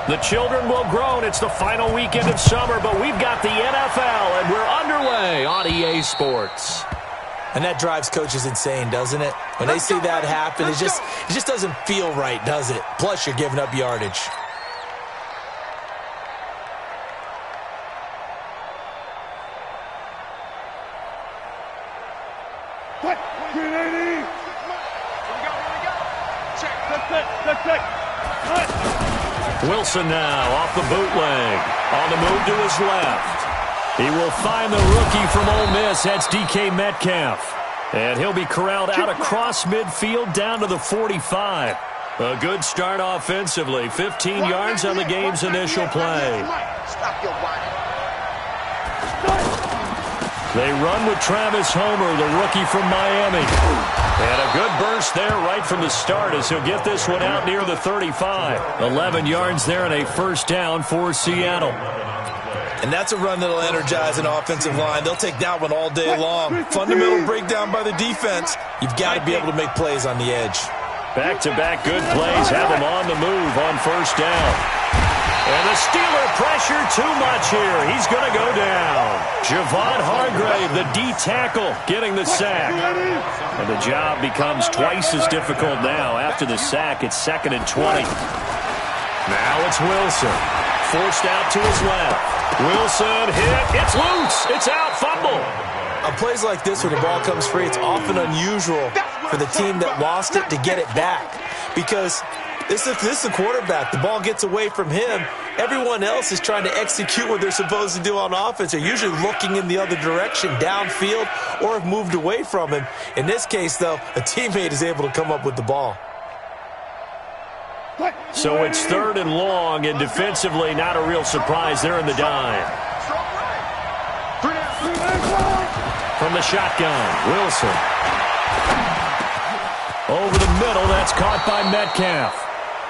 The children will groan. It's the final weekend of summer, but we've got the NFL, and we're underway on EA Sports. And that drives coaches insane, doesn't it? When they see that happen, it just doesn't feel right, does it? Plus, you're giving up yardage. Wilson now off the bootleg. On the move to his left. He will find the rookie from Ole Miss. That's DK Metcalf. And he'll be corralled out across midfield down to the 45. A good start offensively. 15 yards on the game's initial play. They run with Travis Homer, the rookie from Miami. And a good burst there right from the start as he'll get this one out near the 35. 11 yards there and a first down for Seattle. And that's a run that'll energize an offensive line. They'll take that one all day long. Fundamental breakdown by the defense. You've got to be able to make plays on the edge. Back-to-back good plays have them on the move on first down. And the Steeler pressure too much here. He's going to go down. Javon Hargrave, the D tackle, getting the sack. And the job becomes twice as difficult now. After the sack, it's 2nd and 20. Now it's Wilson. Forced out to his left. Wilson hit. It's loose. It's out. Fumble. On plays like this where the ball comes free, it's often unusual for the team that lost it to get it back. Because this is the quarterback. The ball gets away from him. Everyone else is trying to execute what they're supposed to do on offense. They're usually looking in the other direction, downfield, or have moved away from him. In this case, though, a teammate is able to come up with the ball. So it's 3rd and long, and defensively not a real surprise. They're in the dime. From the shotgun, Wilson. Over the middle, that's caught by Metcalf.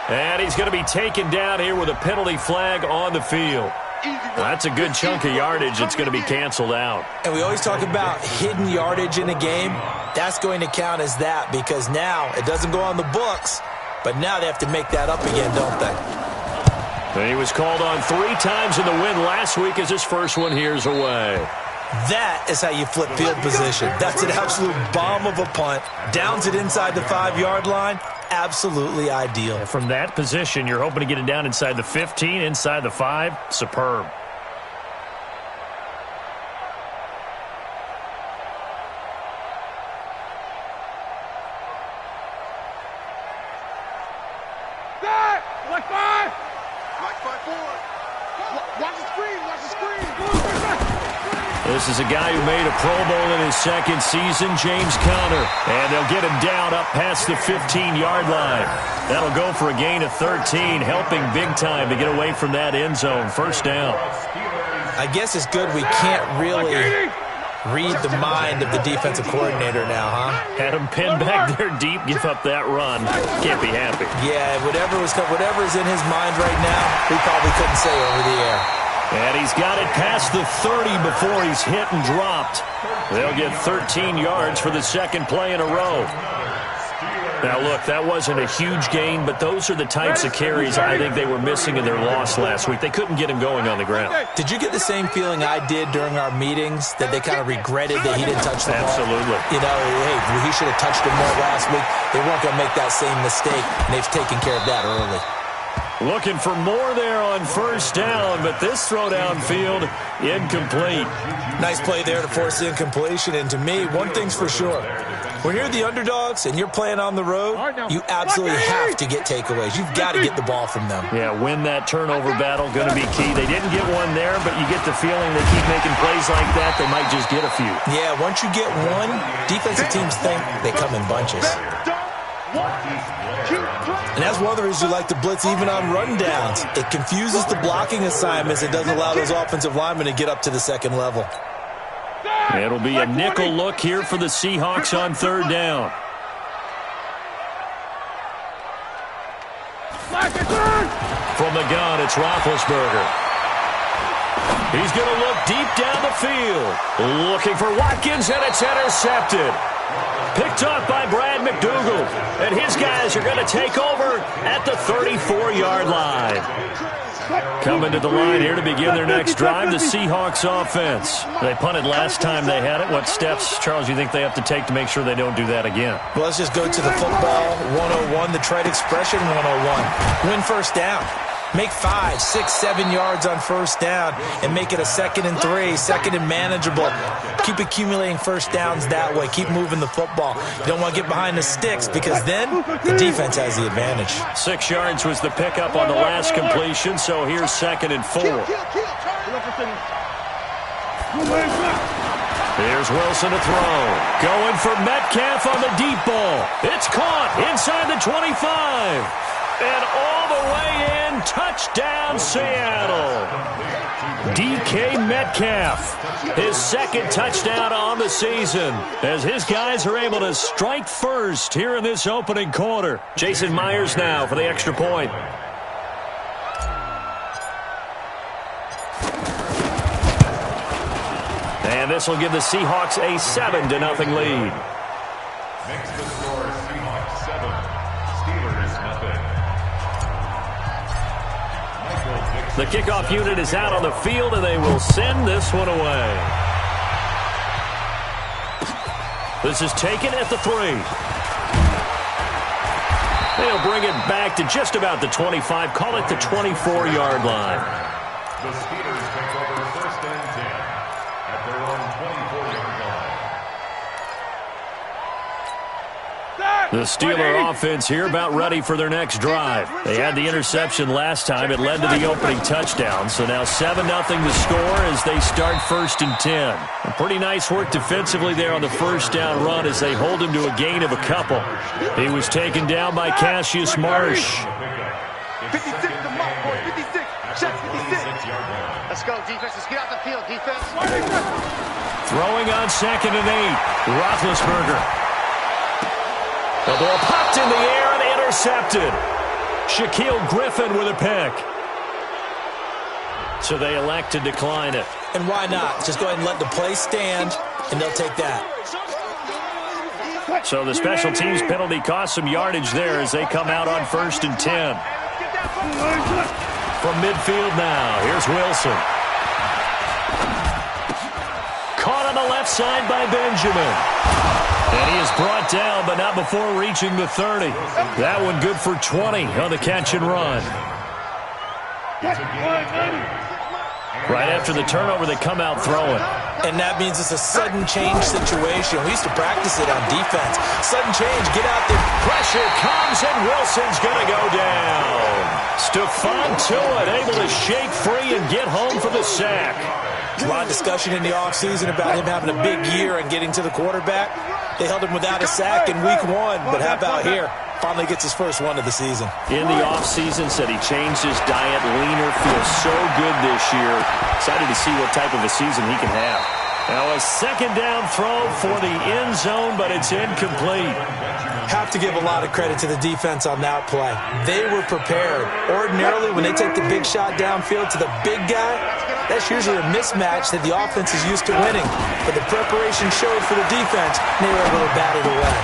And he's going to be taken down here with a penalty flag on the field. That's a good chunk of yardage. It's going to be canceled out. And we always talk about hidden yardage in a game. That's going to count as that because now it doesn't go on the books, but now they have to make that up again, don't they? And he was called on 3 times in the win last week as his first one here's away. That is how you flip field position. That's an absolute bomb of a punt. Downs it inside the 5-yard line. Absolutely ideal. And from that position, you're hoping to get it down inside the 15, inside the 5. Superb. Like 5. Like 5-4. Watch the screen. Watch the screen. This is a guy who made a Pro Bowl in his 2nd season, James Conner. And they'll get him down up past the 15-yard line. That'll go for a gain of 13, helping big time to get away from that end zone. First down. I guess it's good we can't really read the mind of the defensive coordinator now, huh? Had him pinned back there deep, give up that run. Can't be happy. Yeah, whatever is in his mind right now, we probably couldn't say over the air. And he's got it past the 30 before he's hit and dropped. They'll get 13 yards for the 2nd play in a row. Now, look, that wasn't a huge gain, but those are the types of carries I think they were missing in their loss last week. They couldn't get him going on the ground. Did you get the same feeling I did during our meetings, that they kind of regretted that he didn't touch the ball? Absolutely. You know, hey, he should have touched it more last week. They weren't going to make that same mistake, and they've taken care of that early. Looking for more there on first down, but this throw downfield, incomplete. Nice play there to force the incompletion, and to me, one thing's for sure. When you're the underdogs and you're playing on the road, you absolutely have to get takeaways. You've got to get the ball from them. Yeah, win that turnover battle, going to be key. They didn't get one there, but you get the feeling they keep making plays like that, they might just get a few. Yeah, once you get one, defensive teams think they come in bunches. And that's one of the reasons you like to blitz even on run downs. It confuses the blocking assignments. It doesn't allow those offensive linemen to get up to the 2nd level. It'll be a nickel look here for the Seahawks on 3rd down. From the gun, it's Roethlisberger. He's going to look deep down the field. Looking for Watkins, and it's intercepted. Picked off by Brad McDougal. And his guys are going to take over at the 34-yard line. Coming to the line here to begin their next drive, the Seahawks offense. They punted last time they had it. What steps, Charles, you think they have to take to make sure they don't do that again? Well, let's just go to the football 101, the trade expression 101. Win first down. Make 5, 6, 7 yards on first down and make it a 2nd and 3, 2nd and manageable. Keep accumulating first downs that way. Keep moving the football. You don't want to get behind the sticks because then the defense has the advantage. 6 yards was the pickup on the last completion, so here's 2nd and 4. Here's Wilson to throw. Going for Metcalf on the deep ball. It's caught inside the 25. And all the way in, touchdown Seattle. DK Metcalf, his 2nd touchdown on the season, as his guys are able to strike first here in this opening quarter. Jason Myers now for the extra point. And this will give the Seahawks a 7-0 lead. Makes the score Seahawks 7, Steelers nothing. The kickoff unit is out on the field, and they will send this one away. This is taken at the 3. They'll bring it back to just about the 25. Call it the 24-yard line. The Steelers take over 1st and 10 at their own 24-yard line. The Steeler offense here about ready for their next drive. They had the interception last time. It led to the opening touchdown. So now 7-0 the score as they start 1st and 10. A pretty nice work defensively there on the first down run as they hold him to a gain of a couple. He was taken down by Cassius Marsh. 56 to Mark, boy. 56. Check 56. Let's go, defense. Let's get out the field, defense. Throwing on 2nd and 8. Roethlisberger. The ball popped in the air and intercepted. Shaquille Griffin with a pick. So they elect to decline it. And why not? Just go ahead and let the play stand, and they'll take that. So the special teams penalty cost some yardage there as they come out on 1st and 10. From midfield now, here's Wilson. Caught on the left side by Benjamin. And he is brought down, but not before reaching the 30. That one good for 20 on the catch and run. Right after the turnover, they come out throwing. And that means it's a sudden change situation. We used to practice it on defense. Sudden change, get out there. Pressure comes, and Wilson's going to go down. Stephon Tuitt able to shake free and get home for the sack. A lot of discussion in the offseason about him having a big year and getting to the quarterback. They held him without a sack in week 1, but how about here? Finally gets his first one of the season. In the offseason, said he changed his diet, leaner, feels so good this year. Excited to see what type of a season he can have. Now a 2nd down throw for the end zone, but it's incomplete. Have to give a lot of credit to the defense on that play. They were prepared. Ordinarily, when they take the big shot downfield to the big guy, that's usually a mismatch that the offense is used to winning. But the preparation showed for the defense, and they were able to bat it away.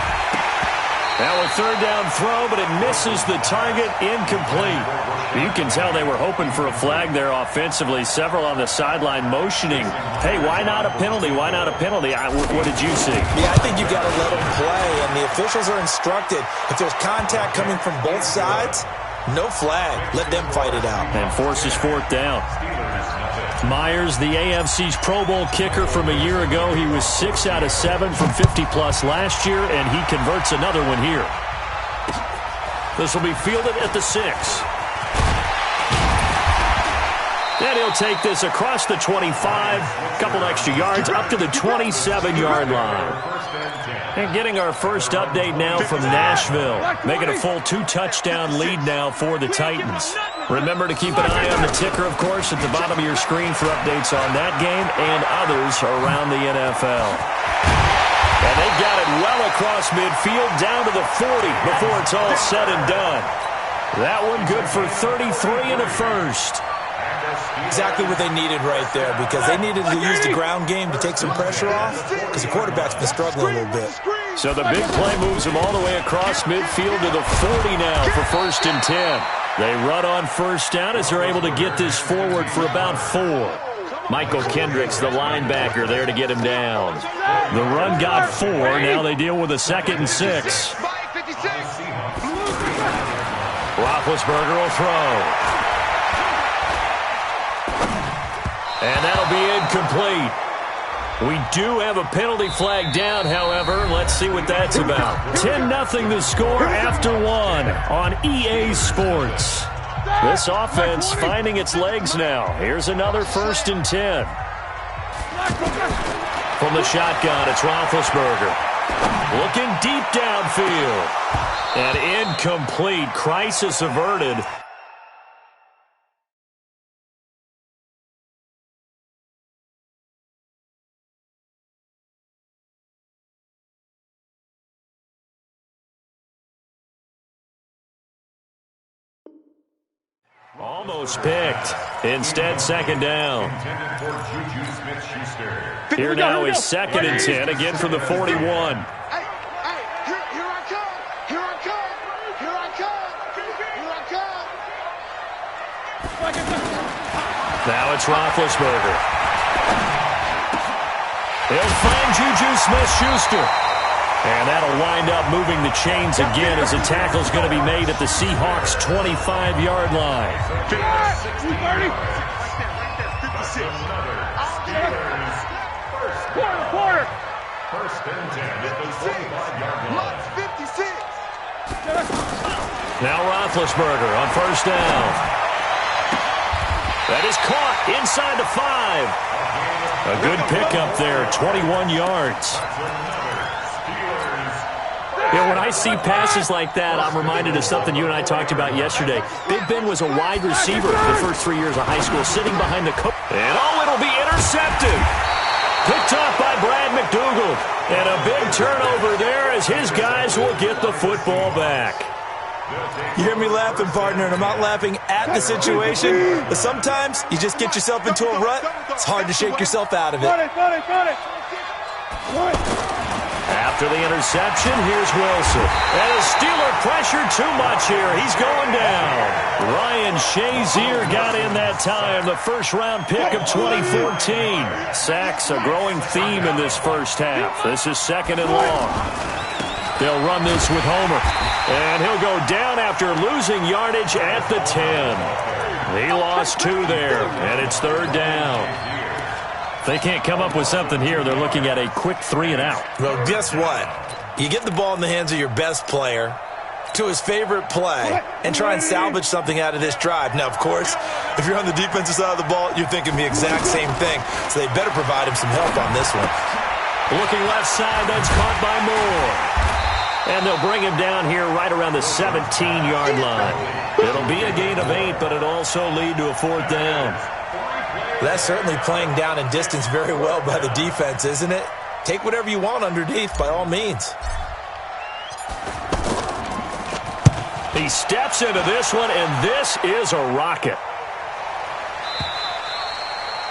Now a 3rd down throw, but it misses the target, incomplete. You can tell they were hoping for a flag there offensively. Several on the sideline motioning. Hey, why not a penalty? Why not a penalty? What did you see? Yeah, I think you've got to let them play, and the officials are instructed. If there's contact coming from both sides, no flag. Let them fight it out. And forces 4th down. Myers, the AFC's Pro Bowl kicker from a year ago. He was 6 out of 7 from 50-plus last year, and he converts another one here. This will be fielded at the 6. And he'll take this across the 25, a couple extra yards, up to the 27-yard line. And getting our first update now from Nashville, making a full 2-touchdown lead now for the Titans. Remember to keep an eye on the ticker, of course, at the bottom of your screen for updates on that game and others around the NFL. And they got it well across midfield, down to the 40 before it's all said and done. That one good for 33 and a first. Exactly what they needed right there, because they needed to use the ground game to take some pressure off, because the quarterback's been struggling a little bit. So the big play moves them all the way across midfield to the 40 now for 1st and 10. They run on 1st down as they're able to get this forward for about 4. Michael Kendricks, the linebacker, there to get him down. The run got 4. Now they deal with a 2nd and 6. Roethlisberger will throw. And that'll be incomplete. We do have a penalty flag down, however. Let's see what that's about. 10-0 the score after 1 on EA Sports. This offense finding its legs now. Here's another 1st and 10. From the shotgun, it's Roethlisberger. Looking deep downfield. And incomplete. Crisis averted. Almost picked. Instead, 2nd down. Here now is 2nd and 10, again from the 41. Here I come. Here I come. Here I come. Here I come. Now it's Roethlisberger. He'll find Juju Smith-Schuster. And that'll wind up moving the chains again as the tackle's going to be made at the Seahawks' 25-yard line. Quarter. 1st and 10 at the 25-yard line. 56. Now Roethlisberger on 1st down. That is caught inside the 5. A good pickup there, 21 yards. Yeah, when I see passes like that, I'm reminded of something you and I talked about yesterday. Big Ben was a wide receiver the first 3 years of high school, sitting behind the coach. And it'll be intercepted. Picked off by Brad McDougal. And a big turnover there as his guys will get the football back. You hear me laughing, partner, and I'm not laughing at the situation, but sometimes you just get yourself into a rut. It's hard to shake yourself out of it. After the interception, here's Wilson. And the Steeler pressure too much here. He's going down. Ryan Shazier got in that time, the first-round pick of 2014. Sacks, a growing theme in this first half. This is 2nd and long. They'll run this with Homer. And he'll go down after losing yardage at the 10. He lost 2 there, and it's 3rd down. If they can't come up with something here, they're looking at a quick 3 and out. Well, guess what? You get the ball in the hands of your best player to his favorite play and try and salvage something out of this drive. Now, of course, if you're on the defensive side of the ball, you're thinking the exact same thing. So they better provide him some help on this one. Looking left side, that's caught by Moore. And they'll bring him down here right around the 17-yard line. It'll be a gain of 8, but it'll also lead to a 4th down. That's certainly playing down and distance very well by the defense, isn't it? Take whatever you want underneath, by all means. He steps into this one, and this is a rocket.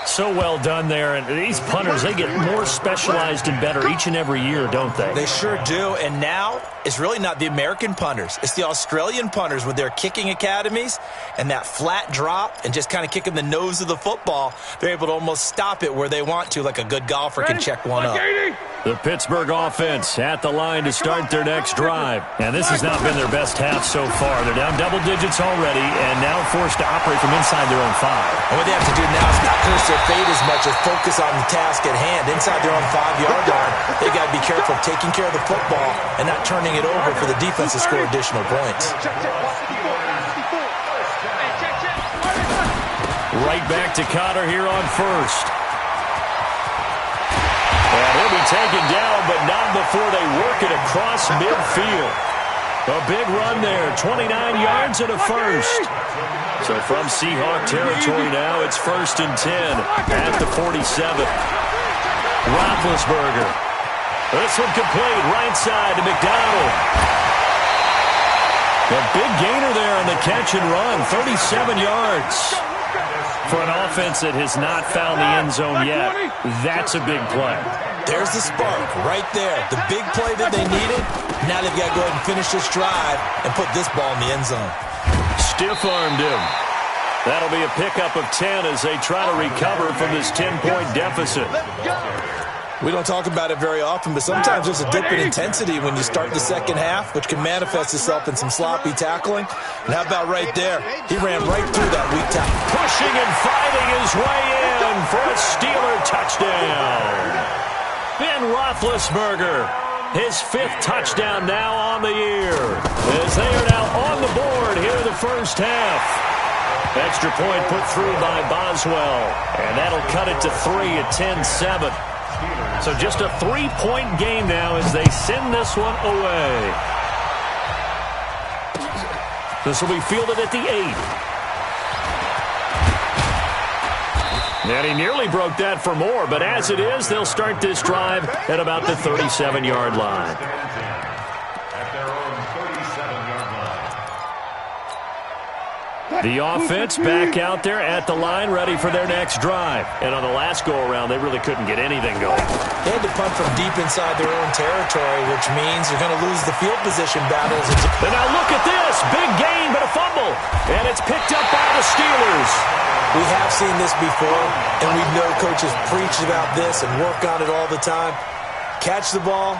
So well done there. And these punters, they get more specialized and better each and every year, don't they? They sure do. And now it's really not the American punters. It's the Australian punters with their kicking academies and that flat drop and just kind of kicking the nose of the football. They're able to almost stop it where they want to, like a good golfer can check one up. The Pittsburgh offense at the line to start their next drive. And this has not been their best half so far. They're down double digits already and now forced to operate from inside their own 5. And what they have to do now is not curse their fate as much as focus on the task at hand. Inside their own 5-yard line, they got to be careful of taking care of the football and not turning it over for the defense to score additional points. Right back to Cotter here on 1st. And he'll be taken down, but not before they work it across midfield. A big run there, 29 yards and a 1st. So from Seahawk territory now, it's 1st and 10 at the 47. Roethlisberger. This one complete, right side to McDonald. A big gainer there on the catch and run, 37 yards. For an offense that has not found the end zone yet, that's a big play. There's the spark right there. The big play that they needed. Now they've got to go ahead and finish this drive and put this ball in the end zone. Stiff-armed him. That'll be a pickup of 10 as they try to recover from this 10-point deficit. We don't talk about it very often, but sometimes there's a dip in intensity when you start the second half, which can manifest itself in some sloppy tackling. And how about right there? He ran right through that weak tackle. Pushing and fighting his way in for a Steeler touchdown. Ben Roethlisberger, his 5th touchdown now on the year, as they are now on the board here in the first half. Extra point put through by Boswell, and that'll cut it to 3 at 10-7. So just a 3-point game now as they send this one away. This will be fielded at the 8. And he nearly broke that for more, but as it is, they'll start this drive at about the 37-yard line. The offense back out there at the line, ready for their next drive. And on the last go-around, they really couldn't get anything going. They had to punt from deep inside their own territory, which means you're going to lose the field position battles. And now look at this. Big gain, but a fumble. And it's picked up by the Steelers. We have seen this before, and we know coaches preach about this and work on it all the time. Catch the ball.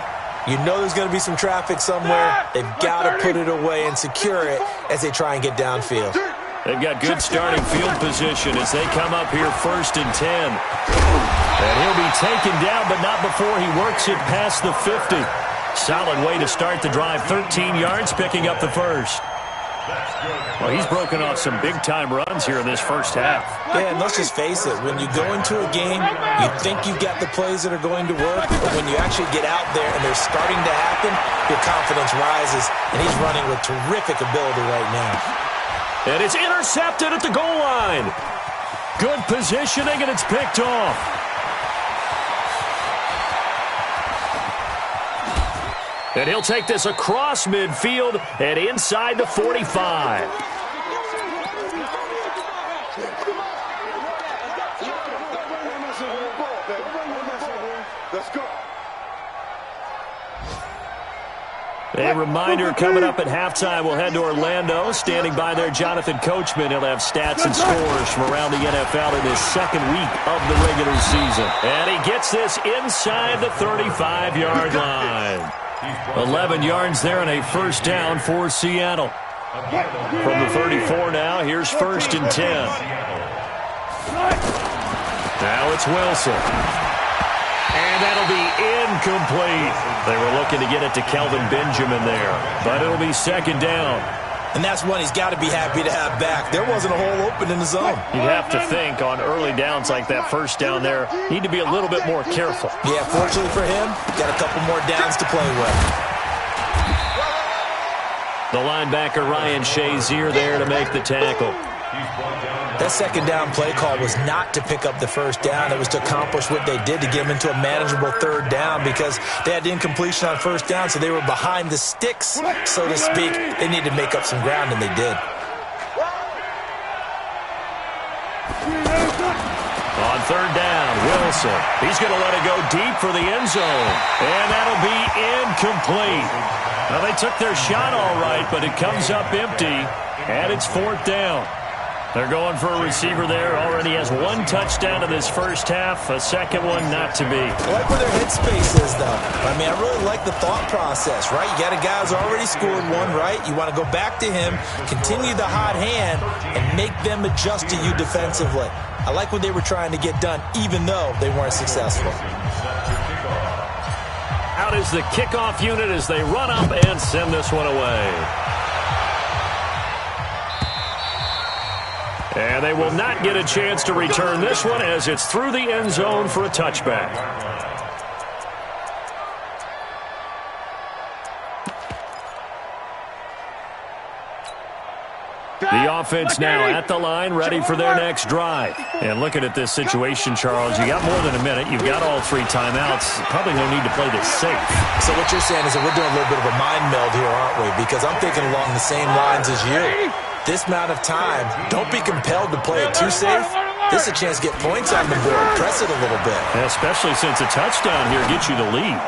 You know there's going to be some traffic somewhere. They've got to put it away and secure it as they try and get downfield. They've got good starting field position as they come up here 1st and 10. And he'll be taken down, but not before he works it past the 50. Solid way to start the drive. 13 yards, picking up the first. Well, he's broken off some big-time runs here in this first half. Yeah, and let's just face it. When you go into a game, you think you've got the plays that are going to work, but when you actually get out there and they're starting to happen, your confidence rises, and he's running with terrific ability right now. And it's intercepted at the goal line. Good positioning, and it's picked off. And he'll take this across midfield and inside the 45. Let's go. A reminder coming up at halftime, we'll head to Orlando. Standing by there, Jonathan Coachman. He'll have stats and scores from around the NFL in his 2nd week of the regular season. And he gets this inside the 35-yard line. 11 yards there and a first down for Seattle. From the 34 now, here's 1st and 10. Now it's Wilson. And that'll be incomplete. They were looking to get it to Kelvin Benjamin there, but it'll be 2nd down. And that's one he's got to be happy to have back. There wasn't a hole open in the zone. You'd have to think on early downs like that first down there, need to be a little bit more careful. Yeah, fortunately for him, got a couple more downs to play with. The linebacker Ryan Shazier there to make the tackle. That 2nd down play call was not to pick up the first down. It was to accomplish what they did, to get them into a manageable 3rd down, because they had incompletion on 1st down, so they were behind the sticks, so to speak. They needed to make up some ground, and they did. On 3rd down, Wilson. He's going to let it go deep for the end zone, and that'll be incomplete. Well, they took their shot all right, but it comes up empty, and it's 4th down. They're going for a receiver there. Already has 1 touchdown in this first half. A 2nd one not to be. I like where their headspace is, though. I mean, I really like the thought process, right? You got a guy who's already scored 1, right? You want to go back to him, continue the hot hand, and make them adjust to you defensively. I like what they were trying to get done, even though they weren't successful. Out is the kickoff unit as they run up and send this one away. And they will not get a chance to return this one as it's through the end zone for a touchback. The offense now at the line, ready for their next drive. And looking at this situation, Charles, you got more than a minute. You've got all 3 timeouts. Probably no need to play this safe. So what you're saying is that we're doing a little bit of a mind meld here, aren't we? Because I'm thinking along the same lines as you. This amount of time, don't be compelled to play it too safe. This is a chance to get points on the board. Press it a little bit. Especially since a touchdown here gets you the lead.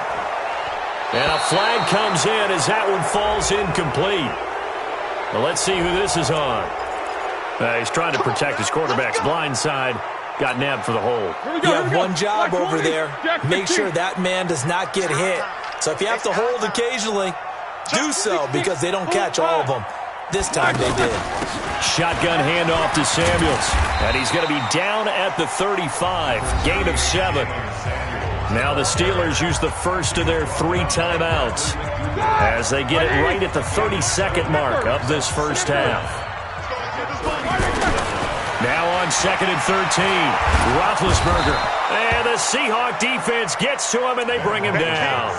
And a flag comes in as that one falls incomplete. Well, let's see who this is on. He's trying to protect his quarterback's blind side. Got nabbed for the hold. You have one job over there. Make sure that man does not get hit. So if you have to hold occasionally, do so because they don't catch all of them. This time they did. Shotgun handoff to Samuels. And he's going to be down at the 35. Gain of 7. Now the Steelers use the first of their 3 timeouts as they get it right at the 32nd mark of this first half. Now on 2nd and 13. Roethlisberger. And the Seahawk defense gets to him and they bring him down.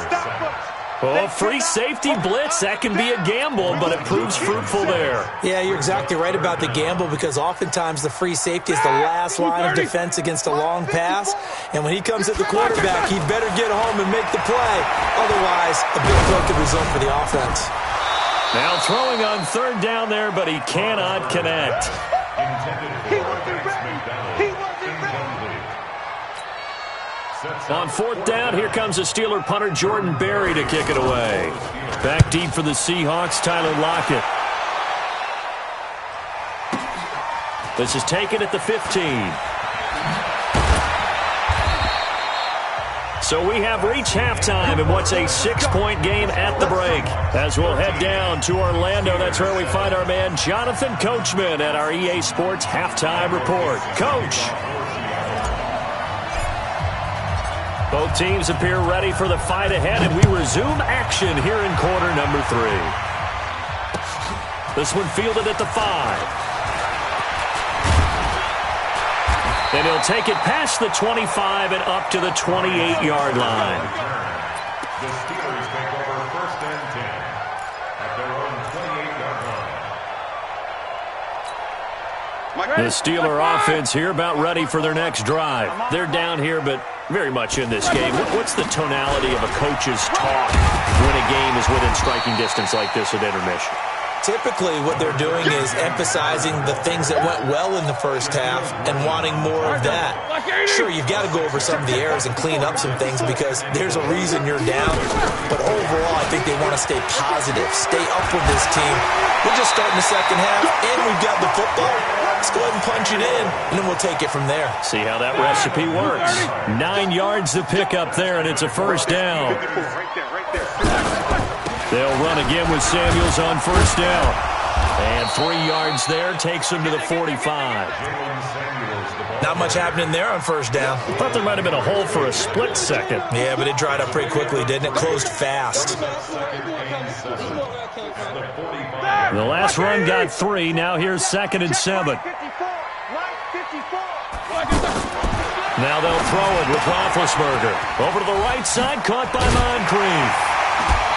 Oh, free safety blitz. That can be a gamble, but it proves fruitful there. Yeah, you're exactly right about the gamble because oftentimes the free safety is the last line of defense against a long pass. And when he comes at the quarterback, he better get home and make the play. Otherwise, a big play could result for the offense. Now throwing on 3rd down there, but he cannot connect. On 4th down, here comes the Steeler punter Jordan Berry to kick it away. Back deep for the Seahawks, Tyler Lockett. This is taken at the 15. So we have reached halftime in what's a 6-point game at the break. As we'll head down to Orlando, that's where we find our man Jonathan Coachman at our EA Sports Halftime Report. Coach. Both teams appear ready for the fight ahead, and we resume action here in quarter number 3. This one fielded at the 5. And he'll take it past the 25 and up to the 28-yard line. The Steelers take over 1st and 10 at their own 28-yard line. The Steeler offense here about ready for their next drive. They're down here, but very much in this game. What's the tonality of a coach's talk when a game is within striking distance like this at intermission? Typically, what they're doing is emphasizing the things that went well in the first half and wanting more of that. Sure, you've got to go over some of the errors and clean up some things because there's a reason you're down. But overall, I think they want to stay positive, stay up with this team. We're just starting the second half, and we've got the football. Let's go ahead and punch it in, and then we'll take it from there. See how that recipe works. 9 yards to pick up there, and it's a 1st down. They'll run again with Samuels on 1st down. And 3 yards there takes him to the 45. Not much happening there on 1st down. Thought there might have been a hole for a split second. Yeah, but it dried up pretty quickly, didn't it? Closed fast. The last run got 3. Now here's 2nd and 7. Now they'll throw it with Roethlisberger. Over to the right side, caught by Moncrief.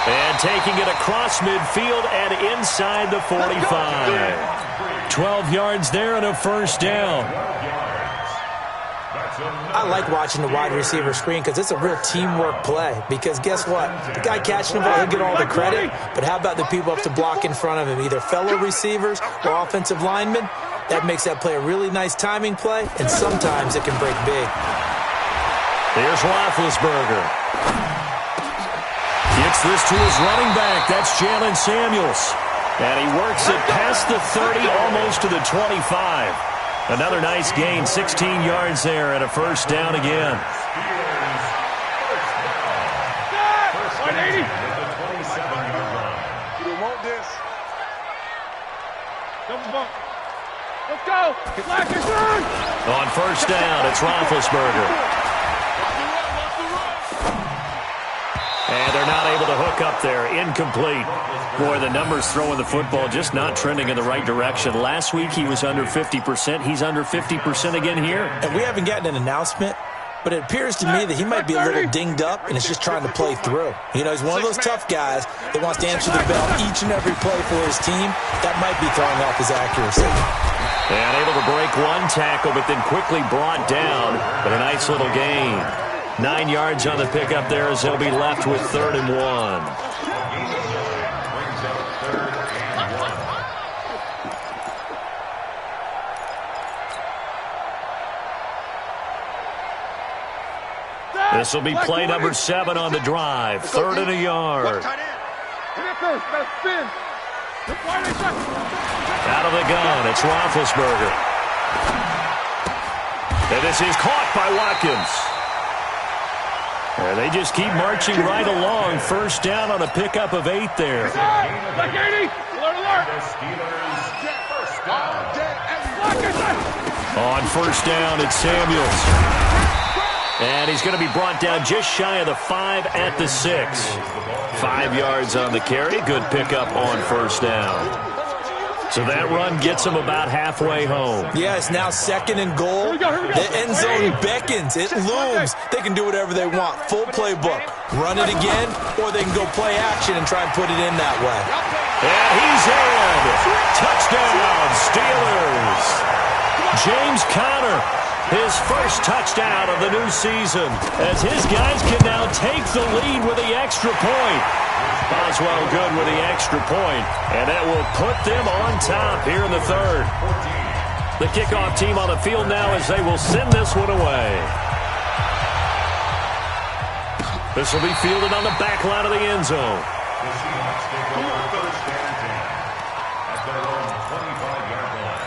And taking it across midfield and inside the 45. 12 yards there and a 1st down. I like watching the wide receiver screen because it's a real teamwork play. Because guess what? The guy catching the ball, he'll get all the credit. But how about the people up to block in front of him? Either fellow receivers or offensive linemen. That makes that play a really nice timing play. And sometimes it can break big. Here's Roethlisberger. Gets this to his running back. That's Jalen Samuels. And he works it past the 30, almost to the 25. Another nice gain, 16 yards there, and a 1st down again. 180. You want this? Double bump. Let's go. On 1st down, it's Roethlisberger. And they're not able to hook up there. Incomplete. Boy, the numbers throwing the football just not trending in the right direction. Last week he was under 50%. He's under 50% again here. And we haven't gotten an announcement, but it appears to me that he might be a little dinged up and is just trying to play through. You know, he's one of those tough guys that wants to answer the bell each and every play for his team. That might be throwing off his accuracy. And able to break one tackle, but then quickly brought down. But a nice little gain. 9 yards on the pickup there as they'll be left with 3rd and 1. This will be play number 7 on the drive. 3rd and a yard. Out of the gun, it's Roethlisberger. And this is caught by Watkins. And they just keep marching right along. First down on a pickup of 8 there. On first down, it's Samuels. And he's going to be brought down just shy of the 5 at the 6. 5 yards on the carry. Good pickup on first down. So that run gets him about halfway home. Yeah, it's now 2nd and goal. The end zone beckons. It looms. They can do whatever they want. Full playbook. Run it again, or they can go play action and try and put it in that way. And he's in. Touchdown, Steelers. James Conner, his first touchdown of the new season, as his guys can now take the lead with the extra point. Boswell good with the extra point, and that will put them on top here in the 3rd. The kickoff team on the field now as they will send this one away. This will be fielded on the back line of the end zone. The Seahawks take over 1st and 10 at their own 25-yard line.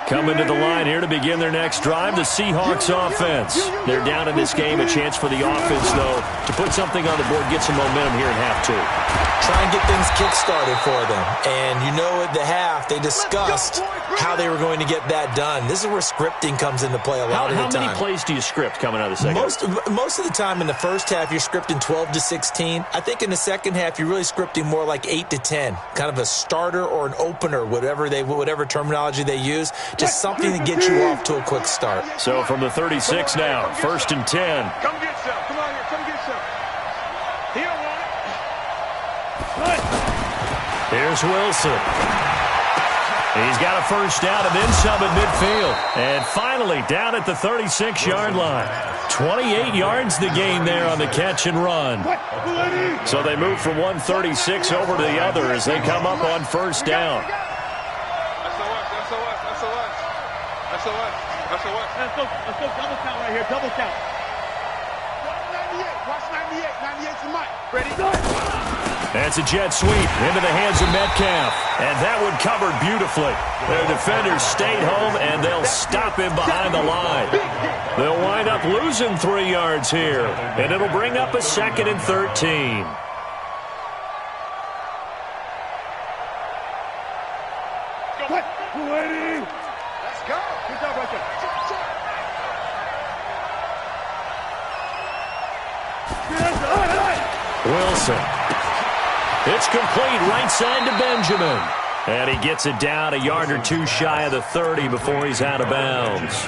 Coming to the line here to begin their next drive, the Seahawks offense. They're down in this game. A chance for the offense, though, to put something on the board, get some momentum here in half 2. Try and get things kick-started for them. And you know at the half, they discussed how they were going to get that done. This is where scripting comes into play a lot of the time. How many plays do you script coming out of the second? Most of the time in the first half, you're scripting 12 to 16. I think in the second half, you're really scripting more like 8 to 10. Kind of a starter or an opener, whatever terminology they use. Just something to get you off to a quick start. So from the 36 now, 1st and 10. Come get some. Come on here. Come get some. He don't want it. Here's Wilson. He's got a first down and then some at midfield. And finally down at the 36-yard line. 28 yards the gain there on the catch and run. So they move from 136 over to the other as they come up on first down. Let's go double count right here. Double count. Watch 98. 98's the mic. Ready? That's a jet sweep into the hands of Metcalf. And that one covered beautifully. Their defenders stayed home, and they'll stop him behind the line. They'll wind up losing 3 yards here. And it'll bring up a 2nd and 13. Ready? Let's go. Good job right there. Wilson. It's complete right side to Benjamin. And he gets it down a yard or 2 shy of the 30 before he's out of bounds.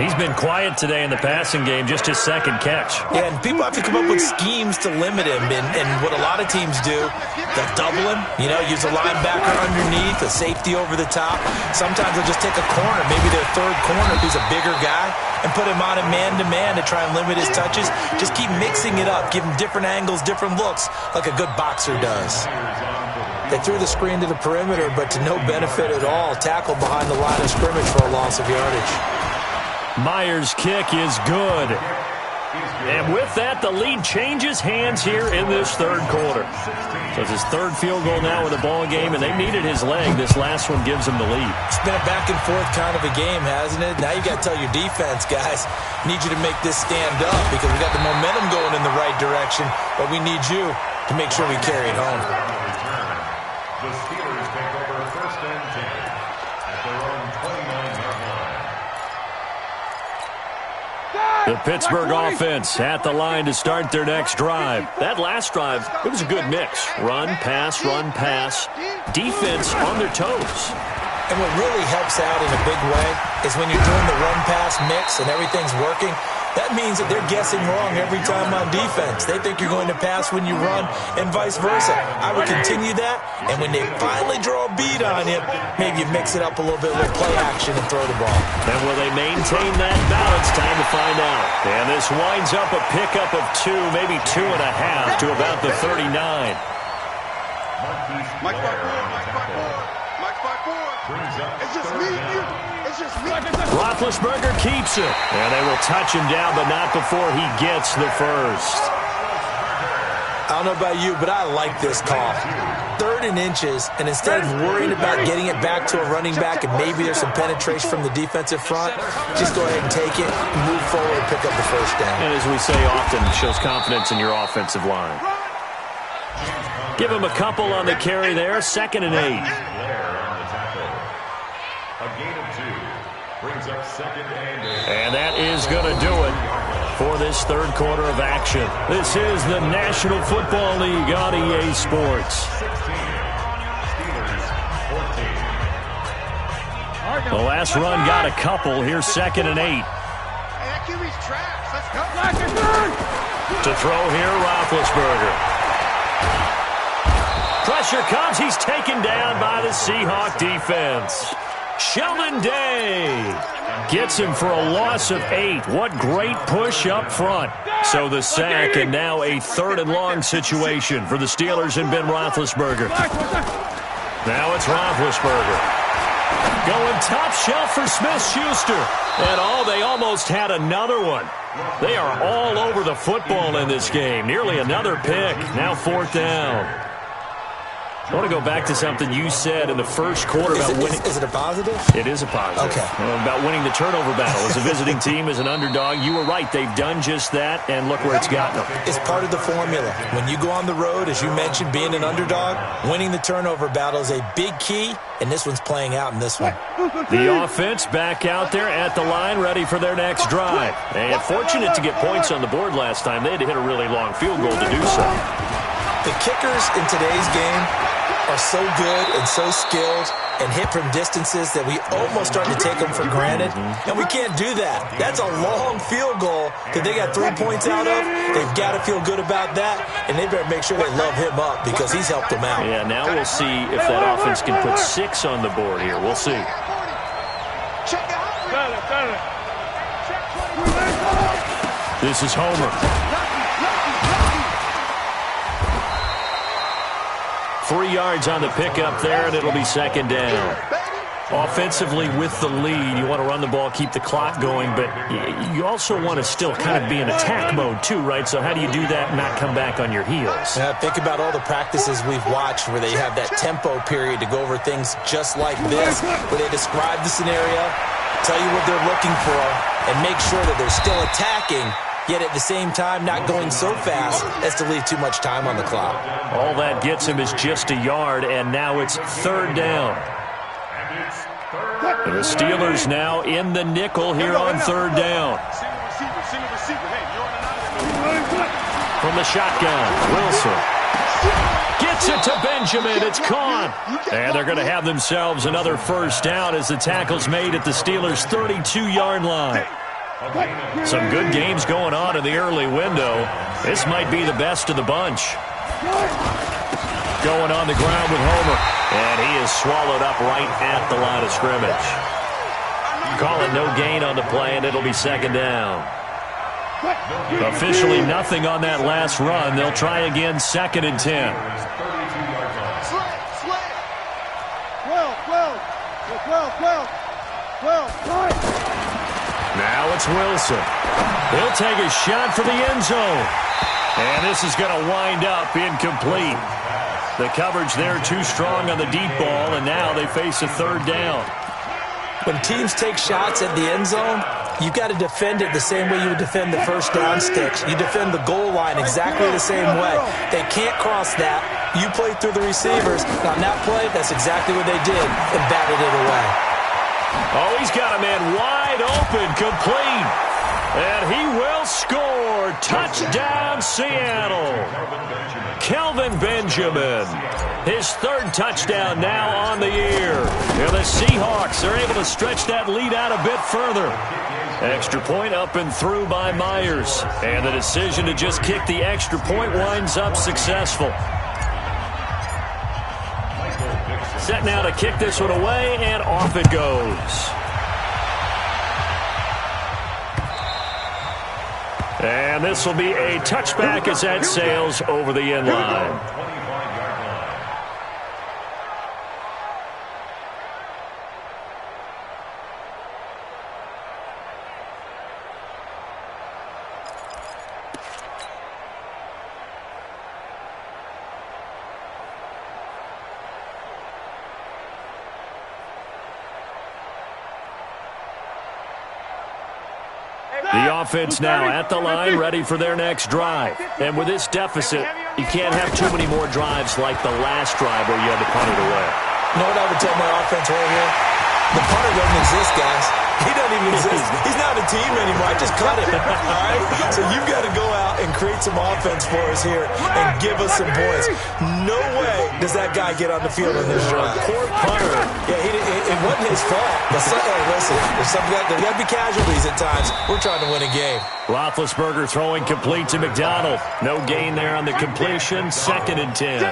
He's been quiet today in the passing game, just his 2nd catch. Yeah, and people have to come up with schemes to limit him. And what a lot of teams do, they'll double him, use a linebacker underneath, a safety over the top. Sometimes they'll just take a corner, maybe their 3rd corner if he's a bigger guy, and put him on a man-to-man to try and limit his touches. Just keep mixing it up, give him different angles, different looks, like a good boxer does. They threw the screen to the perimeter, but to no benefit at all. Tackled behind the line of scrimmage for a loss of yardage. Myers' kick is good. And with that, the lead changes hands here in this 3rd quarter. So it's his 3rd field goal now in the ball game, and they needed his leg. This last one gives them the lead. It's been a back-and-forth kind of a game, hasn't it? Now you got to tell your defense, guys, need you to make this stand up because we got the momentum going in the right direction, but we need you to make sure we carry it home. The Steelers take over 1st and 10 at their own 29-yard line. The Pittsburgh offense at the line to start their next drive. That last drive, it was a good mix. Run, pass, defense on their toes. And what really helps out in a big way is when you're doing the run-pass mix and everything's working, that means that they're guessing wrong every time on defense. They think you're going to pass when you run and vice versa. I would continue that, and when they finally draw a beat on you, maybe you mix it up a little bit with play action and throw the ball. And will they maintain that balance? Time to find out. And this winds up a pickup of 2, maybe 2.5 to about the 39. Mike 5-4. It's just me and you. It's just me. Roethlisberger keeps it. And they will touch him down, but not before he gets the first. I don't know about you, but I like this call. 3rd and inches, and instead of worrying about getting it back to a running back and maybe there's some penetration from the defensive front, just go ahead and take it, move forward, and pick up the first down. And as we say often, it shows confidence in your offensive line. Give him a couple on the carry there, 2nd and 8. A gain of 2 brings up 2nd and 8. And that is going to do it for this 3rd quarter of action. This is the National Football League on EA Sports. 16. Steelers 14. The last run got a couple. Here's 2nd and 8. Hey, that QB's trash. Let's go. To throw here, Roethlisberger. Pressure comes. He's taken down by the Seahawk defense. Sheldon Day gets him for a loss of 8. What great push up front. So the sack, and now a 3rd and long situation for the Steelers and Ben Roethlisberger. Now it's Roethlisberger. Going top shelf for Smith-Schuster. And they almost had another one. They are all over the football in this game. Nearly another pick. Now 4th down. I want to go back to something you said in the first quarter about winning. Is it a positive? It is a positive. Okay. About winning the turnover battle. As a visiting team, as an underdog, you were right. They've done just that, and look where it's gotten them. It's part of the formula. When you go on the road, as you mentioned, being an underdog, winning the turnover battle is a big key, and this one's playing out in this one. The offense back out there at the line, ready for their next drive. And fortunate to get points on the board last time. They had to hit a really long field goal to do so. The kickers in today's game are so good and so skilled and hit from distances that we almost start to take them for granted, and we can't do that. That's a long field goal that they got 3 points out of. They've got to feel good about that, and they better make sure they love him up because he's helped them out. Yeah, now we'll see if that offense can put 6 on the board here. We'll see. This is Homer. 3 yards on the pickup there, and it'll be 2nd down. Offensively with the lead, you want to run the ball, keep the clock going, but you also want to still kind of be in attack mode too, right? So how do you do that and not come back on your heels? Yeah, think about all the practices we've watched where they have that tempo period to go over things just like this, where they describe the scenario, tell you what they're looking for, and make sure that they're still attacking, yet at the same time not going so fast as to leave too much time on the clock. All that gets him is just a yard, and now it's 3rd down. And the Steelers now in the nickel here on 3rd down. From the shotgun, Wilson gets it to Benjamin. It's caught. And they're going to have themselves another 1st down as the tackle's made at the Steelers' 32-yard line. Some good games going on in the early window. This might be the best of the bunch. Going on the ground with Homer. And he is swallowed up right at the line of scrimmage. Call it no gain on the play, and it'll be 2nd down. Officially nothing on that last run. They'll try again, 2nd and 10. Now it's Wilson. He'll take a shot for the end zone. And this is going to wind up incomplete. The coverage there too strong on the deep ball, and now they face a 3rd down. When teams take shots at the end zone, you've got to defend it the same way you would defend the 1st down sticks. You defend the goal line exactly the same way. They can't cross that. You play through the receivers. On that play, that's exactly what they did and batted it away. Oh, he's got a man wide open, complete. And he will score. Touchdown, Seattle. Kelvin Benjamin. His 3rd touchdown now on the year. And the Seahawks are able to stretch that lead out a bit further. Extra point up and through by Myers. And the decision to just kick the extra point winds up successful. Set now to kick this one away, and off it goes. And this will be a touchback as that sails over the end line. offense now at the line, ready for their next drive. And with this deficit, you can't have too many more drives like the last drive where you had to punt it away. You know what I would tell my offense right here? The punter doesn't exist, guys. He doesn't even exist. He's not a team anymore. I just cut him. All right? So you've got to go out and create some offense for us here and give us some points. No way does that guy get on the field in this drive. Poor punter. Yeah, it wasn't his fault. But listen, there's got to be casualties at times. We're trying to win a game. Roethlisberger throwing complete to McDonald. No gain there on the completion. 2nd and 10.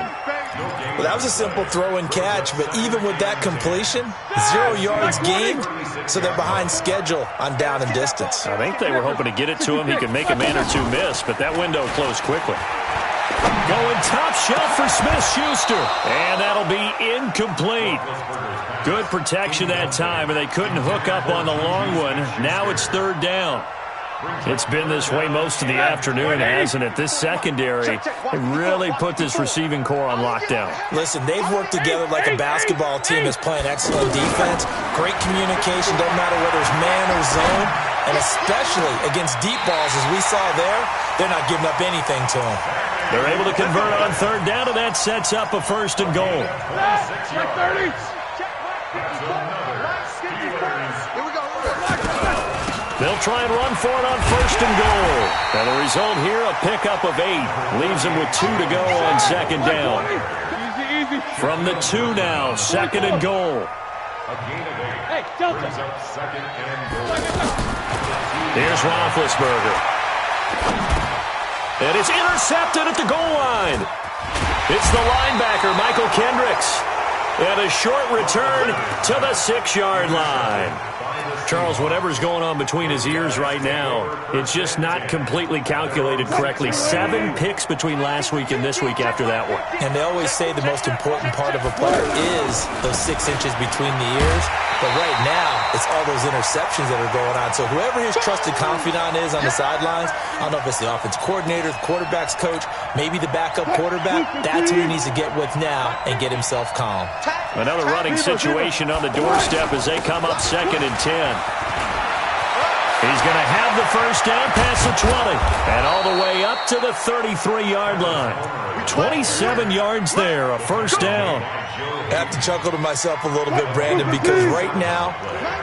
Well, that was a simple throw and catch, but even with that completion, 0 yards gained, so they're behind schedule on down and distance. I think they were hoping to get it to him. He could make a man or two miss, but that window closed quickly. Going top shelf for Smith-Schuster, and that'll be incomplete. Good protection that time, and they couldn't hook up on the long one. Now it's 3rd down. It's been this way most of the afternoon, hasn't it? This secondary, they really put this receiving core on lockdown. Listen, they've worked together like a basketball team that's playing excellent defense. Great communication, doesn't matter whether it's man or zone. And especially against deep balls, as we saw there, they're not giving up anything to them. They're able to convert on 3rd down, and that sets up a 1st and goal. They'll try and run for it on 1st and goal. And the result here, a pickup of 8. Leaves them with 2 to go on 2nd down. From the 2 now, 2nd and goal. Here's Roethlisberger. And it's intercepted at the goal line. It's the linebacker, Michael Kendricks. And a short return to the 6-yard line. Charles, whatever's going on between his ears right now, it's just not completely calculated correctly. 7 picks between last week and this week after that one. And they always say the most important part of a player is those 6 inches between the ears. But right now, it's all those interceptions that are going on. So whoever his trusted confidant is on the sidelines, I don't know if it's the offense coordinator, the quarterback's coach, maybe the backup quarterback, that's who he needs to get with now and get himself calm. Another running situation on the doorstep as they come up 2nd and 10. He's going to have the 1st down past the 20 and all the way up to the 33-yard line. 27 yards there, a 1st down. I have to chuckle to myself a little bit, Brandon, because right now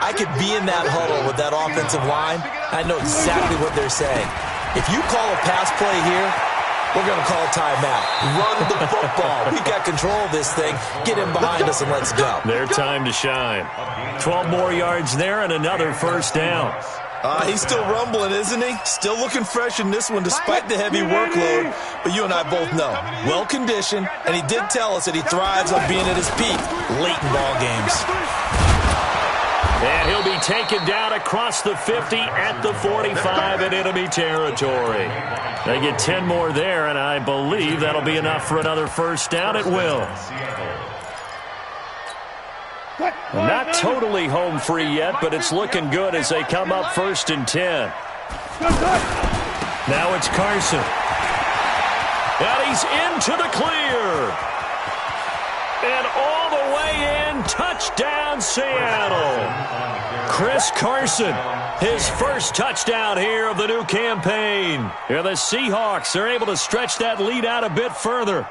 I could be in that huddle with that offensive line. I know exactly what they're saying. If you call a pass play here, we're going to call a timeout. Run the football. We got control of this thing. Get him behind us and let's go. Their time to shine. 12 more yards there and another 1st down. He's still rumbling, isn't he? Still looking fresh in this one despite the heavy workload. But you and I both know, well-conditioned, and he did tell us that he thrives on being at his peak late in ball games. And he'll be taken down across the 50 at the 45 in enemy territory. They get 10 more there, and I believe that'll be enough for another 1st down. It will. Not totally home free yet, but it's looking good as they come up 1st and 10. Now it's Carson. And he's into the clear. And all the way in, touchdown Seattle. Chris Carson, his first touchdown here of the new campaign. And the Seahawks are able to stretch that lead out a bit further.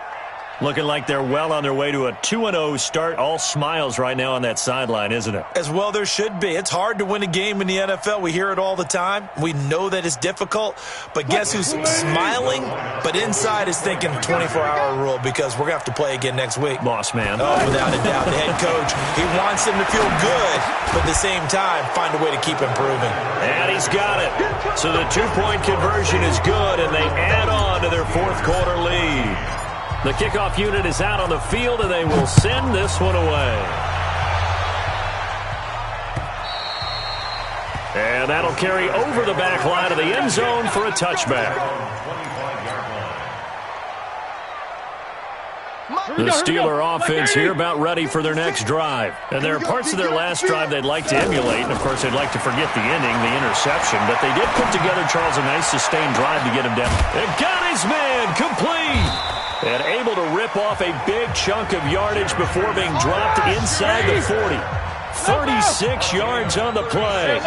Looking like they're well on their way to a 2-0 start. All smiles right now on that sideline, isn't it? As well there should be. It's hard to win a game in the NFL. We hear it all the time. We know that it's difficult. But guess who's smiling? But inside is thinking 24-hour rule because we're going to have to play again next week. Boss man. Oh, without a doubt. The head coach, he wants them to feel good, but at the same time, find a way to keep improving. And he's got it. So the 2-point conversion is good, and they add on to their 4th quarter lead. The kickoff unit is out on the field, and they will send this one away. And that'll carry over the back line of the end zone for a touchback. The Steeler offense here about ready for their next drive. And there are parts of their last drive they'd like to emulate. And, of course, they'd like to forget the ending, the interception. But they did put together, Charles, a nice sustained drive to get him down. And got his man complete. And able to rip off a big chunk of yardage before being dropped inside the 40. 36 yards on the play.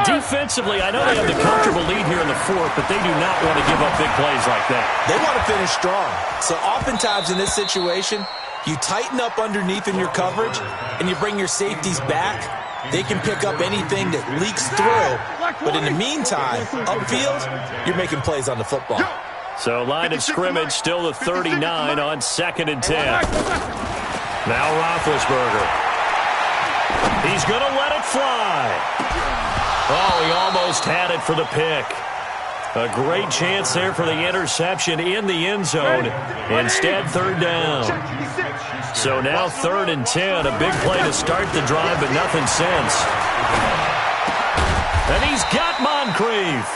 Defensively, I know they have the comfortable lead here in the fourth, but they do not want to give up big plays like that. They want to finish strong. So oftentimes in this situation, you tighten up underneath in your coverage, and you bring your safeties back. They can pick up anything that leaks through. But in the meantime, upfield, you're making plays on the football. So line of scrimmage still the 39 on 2nd and 10. Now Roethlisberger. He's going to let it fly. Oh, he almost had it for the pick. A great chance there for the interception in the end zone. Instead, 3rd down. So now 3rd and 10. A big play to start the drive, but nothing since. And he's got Moncrief.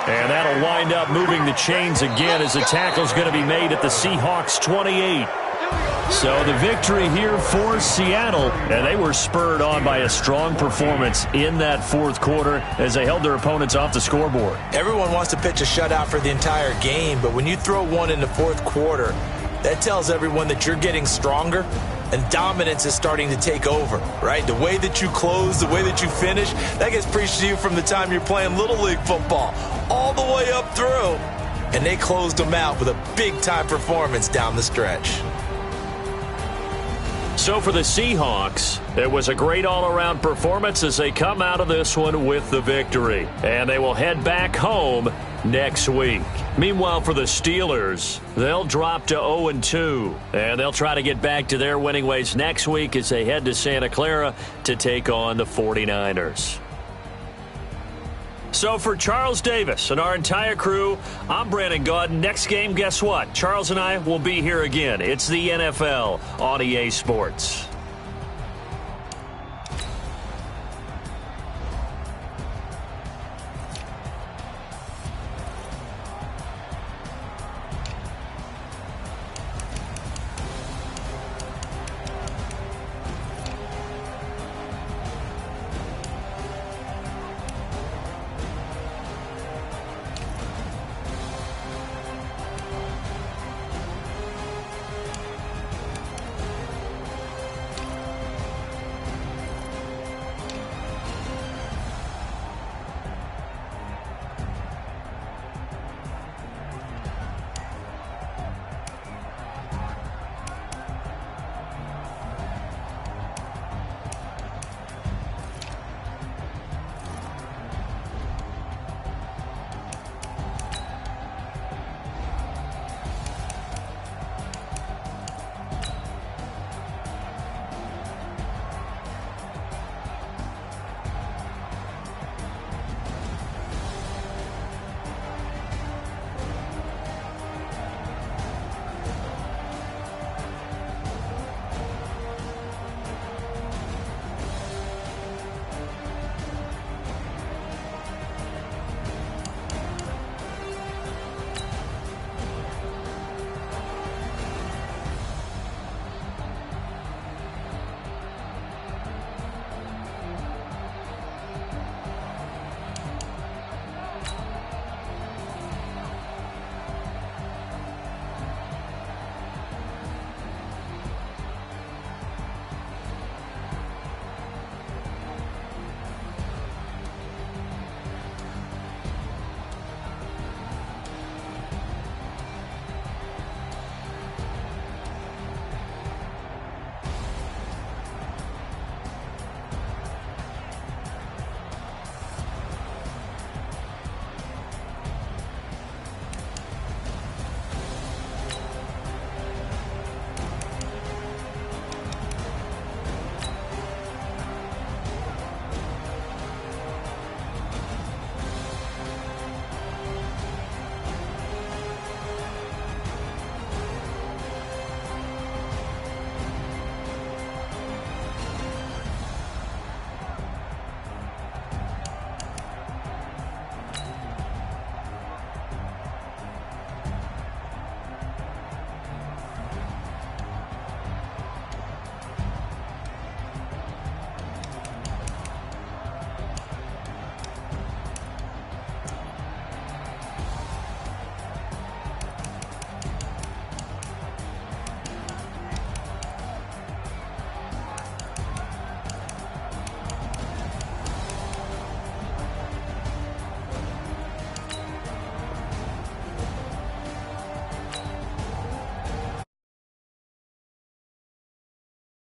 And that'll wind up moving the chains again as the tackle's going to be made at the Seahawks 28. So the victory here for Seattle, and they were spurred on by a strong performance in that fourth quarter as they held their opponents off the scoreboard. Everyone wants to pitch a shutout for the entire game, but when you throw one in the fourth quarter, that tells everyone that you're getting stronger and dominance is starting to take over, right? The way that you close, the way that you finish, that gets preached to you from the time you're playing Little League football all the way up through. And they closed them out with a big-time performance down the stretch. So for the Seahawks, it was a great all-around performance as they come out of this one with the victory. And they will head back home next week. Meanwhile, for the Steelers, they'll drop to 0-2. And they'll try to get back to their winning ways next week as they head to Santa Clara to take on the 49ers. So for Charles Davis and our entire crew, I'm Brandon Gaudin. Next game, guess what? Charles and I will be here again. It's the NFL on EA Sports.